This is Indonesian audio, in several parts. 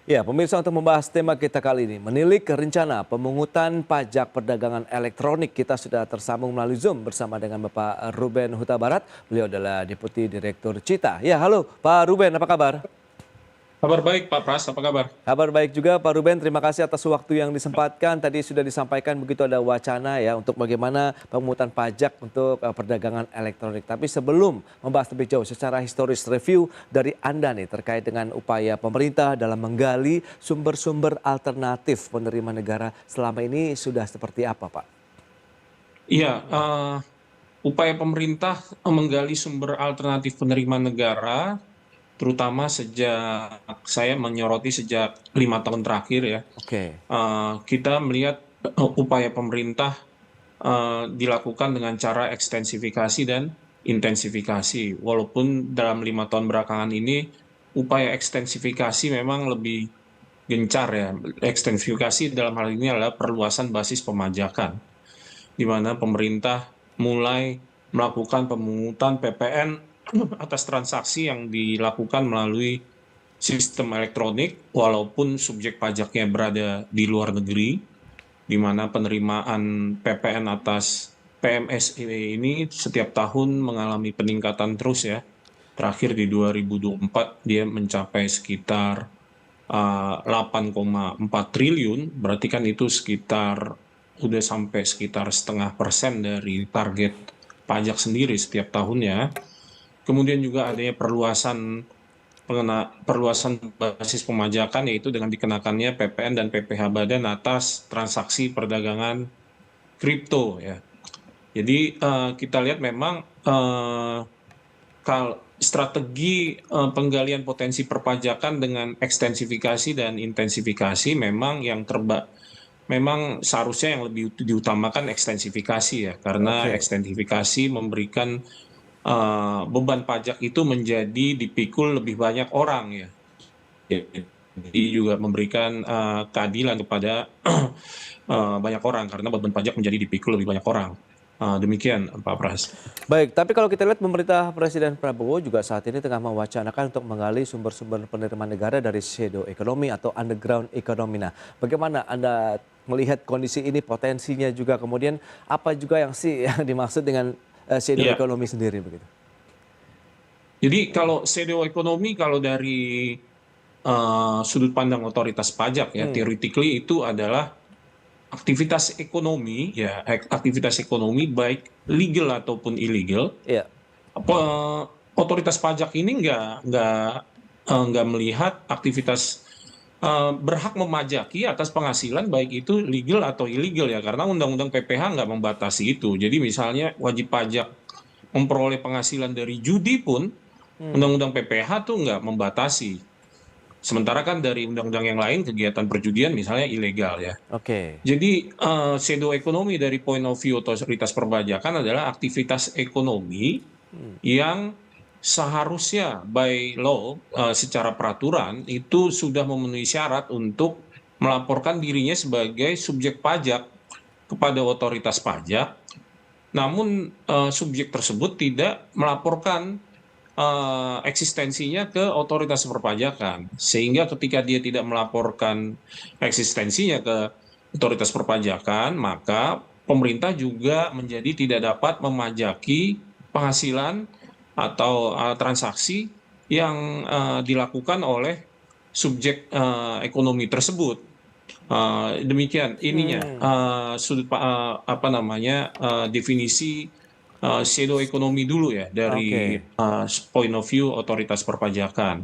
Ya, pemirsa untuk membahas tema kita kali ini, menilik rencana pemungutan pajak perdagangan elektronik. Kita sudah tersambung melalui Zoom bersama dengan Bapak Ruben Huta Barat. Beliau adalah Deputi Direktur Cita. Ya, halo Pak Ruben, apa kabar? Kabar baik Pak Pras, apa kabar? Kabar baik juga Pak Ruben, terima kasih atas waktu yang disempatkan. Tadi sudah disampaikan begitu ada wacana ya untuk bagaimana pemungutan pajak untuk perdagangan elektronik. Tapi sebelum membahas lebih jauh secara historis review dari Anda nih terkait dengan upaya pemerintah dalam menggali sumber-sumber alternatif penerima negara selama ini sudah seperti apa Pak? Iya, upaya pemerintah menggali sumber alternatif penerima negara, terutama sejak saya menyoroti sejak 5 tahun terakhir ya, Oke, kita melihat upaya pemerintah dilakukan dengan cara ekstensifikasi dan intensifikasi. Walaupun dalam 5 tahun belakangan ini upaya ekstensifikasi memang lebih gencar ya. Ekstensifikasi dalam hal ini adalah perluasan basis pemajakan, di mana pemerintah mulai melakukan pemungutan PPN atas transaksi yang dilakukan melalui sistem elektronik, walaupun subjek pajaknya berada di luar negeri, di mana penerimaan PPN atas PMSE ini setiap tahun mengalami peningkatan terus ya. Terakhir di 2024 dia mencapai sekitar 8,4 triliun, berarti kan itu sekitar udah sampai sekitar 0,5% dari target pajak sendiri setiap tahunnya. Kemudian juga adanya perluasan basis pemajakan, yaitu dengan dikenakannya PPN dan PPh badan atas transaksi perdagangan kripto ya. Jadi kita lihat memang strategi penggalian potensi perpajakan dengan ekstensifikasi dan intensifikasi memang memang seharusnya yang lebih diutamakan ekstensifikasi ya, karena oke. ekstensifikasi memberikan beban pajak itu menjadi dipikul lebih banyak orang ya. Jadi juga memberikan keadilan kepada banyak orang karena beban pajak menjadi dipikul lebih banyak orang. Demikian Pak Pras. Baik, tapi kalau kita lihat pemerintah Presiden Prabowo juga saat ini tengah mewacanakan untuk menggali sumber-sumber penerimaan negara dari shadow economy atau underground economy. Nah, bagaimana Anda melihat kondisi ini, potensinya juga, kemudian apa juga yang sih yang dimaksud dengan shadow Iya. economy sendiri begitu? Jadi kalau shadow economy, kalau dari sudut pandang otoritas pajak ya, Hmm, theoretically itu adalah aktivitas ekonomi ya, aktivitas ekonomi baik legal ataupun illegal. iya, Apa, otoritas pajak ini nggak melihat aktivitas berhak memajaki atas penghasilan baik itu legal atau illegal ya, karena undang-undang PPh nggak membatasi itu. Jadi misalnya wajib pajak memperoleh penghasilan dari judi pun hmm, undang-undang PPh tuh nggak membatasi. Sementara kan dari undang-undang yang lain kegiatan perjudian misalnya ilegal ya. oke, Jadi shadow economy dari point of view otoritas perpajakan adalah aktivitas ekonomi hmm, yang seharusnya by law, secara peraturan itu sudah memenuhi syarat untuk melaporkan dirinya sebagai subjek pajak kepada otoritas pajak, namun subjek tersebut tidak melaporkan eksistensinya ke otoritas perpajakan, sehingga ketika dia tidak melaporkan eksistensinya ke otoritas perpajakan, maka pemerintah juga menjadi tidak dapat memajaki penghasilan atau transaksi yang dilakukan oleh subjek ekonomi tersebut. Demikian ininya hmm, apa namanya, definisi shadow economy dulu ya dari oke. point of view otoritas perpajakan.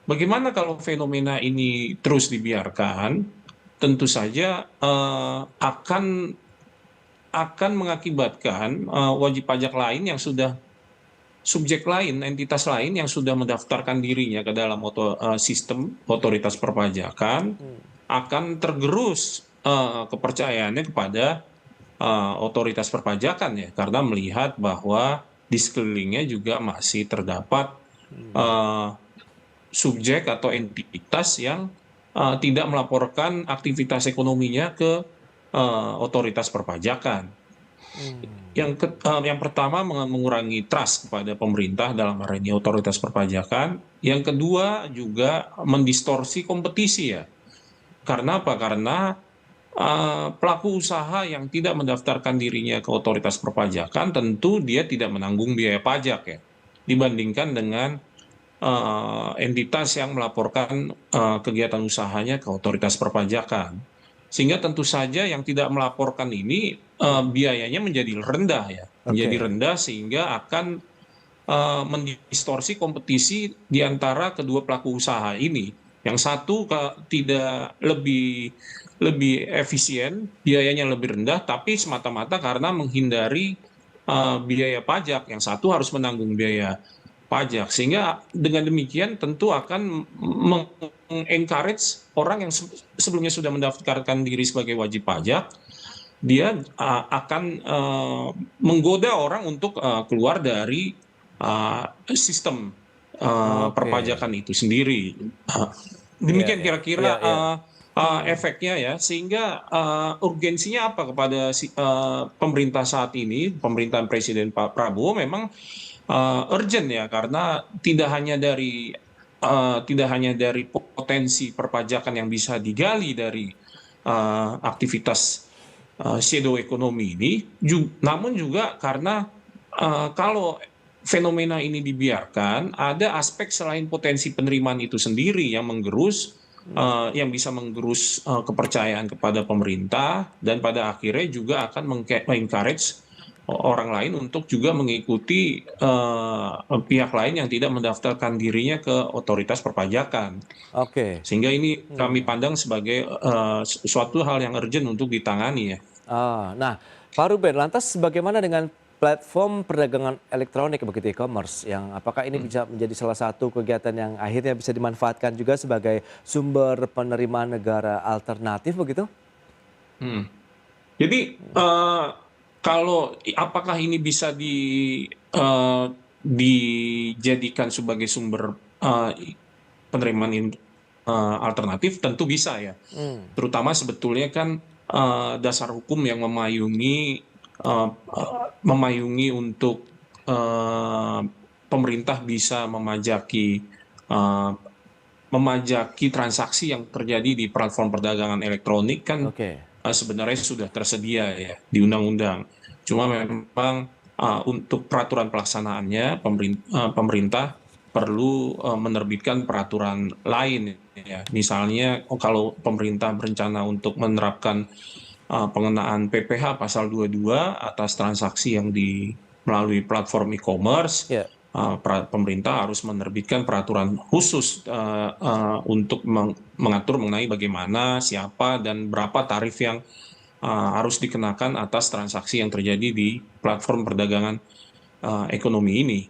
Bagaimana kalau fenomena ini terus dibiarkan? Tentu saja akan mengakibatkan wajib pajak lain yang sudah subjek lain, entitas lain yang sudah mendaftarkan dirinya ke dalam sistem otoritas perpajakan akan tergerus kepercayaannya kepada otoritas perpajakan ya, karena melihat bahwa di sekelilingnya juga masih terdapat eh, subjek atau entitas yang tidak melaporkan aktivitas ekonominya ke otoritas perpajakan. Yang pertama mengurangi trust kepada pemerintah dalam hal ini otoritas perpajakan. Yang kedua juga mendistorsi kompetisi ya. Karena apa? Karena pelaku usaha yang tidak mendaftarkan dirinya ke otoritas perpajakan tentu dia tidak menanggung biaya pajak ya, dibandingkan dengan entitas yang melaporkan kegiatan usahanya ke otoritas perpajakan. Sehingga tentu saja yang tidak melaporkan ini biayanya menjadi rendah ya, menjadi Oke. rendah sehingga akan mendistorsi kompetisi di antara kedua pelaku usaha ini. Yang satu tidak lebih efisien, biayanya lebih rendah, tapi semata-mata karena menghindari biaya pajak. Yang satu harus menanggung biaya pajak. Sehingga dengan demikian tentu akan encourage orang yang sebelumnya sudah mendaftarkan diri sebagai wajib pajak, dia akan menggoda orang untuk keluar dari sistem Oke. perpajakan itu sendiri. Iya, Demikian iya. Iya, kira-kira iya. efeknya ya, sehingga urgensinya apa kepada pemerintah saat ini, pemerintahan Presiden Pak Prabowo memang urgent ya, karena tidak hanya dari potensi perpajakan yang bisa digali dari aktivitas shadow economy ini, namun juga karena kalau fenomena ini dibiarkan, ada aspek selain potensi penerimaan itu sendiri yang yang bisa menggerus kepercayaan kepada pemerintah, dan pada akhirnya juga akan mengencourage orang lain untuk juga mengikuti pihak lain yang tidak mendaftarkan dirinya ke otoritas perpajakan. Oke. Sehingga ini kami pandang sebagai suatu hal yang urgent untuk ditangani ya. Nah, Pak Ruben, lantas bagaimana dengan platform perdagangan elektronik begitu e-commerce yang apakah ini bisa menjadi salah satu kegiatan yang akhirnya bisa dimanfaatkan juga sebagai sumber penerimaan negara alternatif begitu? Hmm. Jadi kalau apakah ini bisa dijadikan sebagai sumber penerimaan alternatif, tentu bisa ya. Hmm. Terutama sebetulnya kan dasar hukum yang memayungi untuk eh, pemerintah bisa eh, memajaki transaksi yang terjadi di platform perdagangan elektronik kan Oke. sebenarnya sudah tersedia ya di undang-undang. Cuma memang untuk peraturan pelaksanaannya pemerintah perlu menerbitkan peraturan lain ya. Misalnya kalau pemerintah berencana untuk menerapkan pengenaan PPh pasal 22 atas transaksi yang melalui platform e-commerce, Ya. pemerintah harus menerbitkan peraturan khusus untuk mengatur mengenai bagaimana, siapa, dan berapa tarif yang harus dikenakan atas transaksi yang terjadi di platform perdagangan ekonomi ini.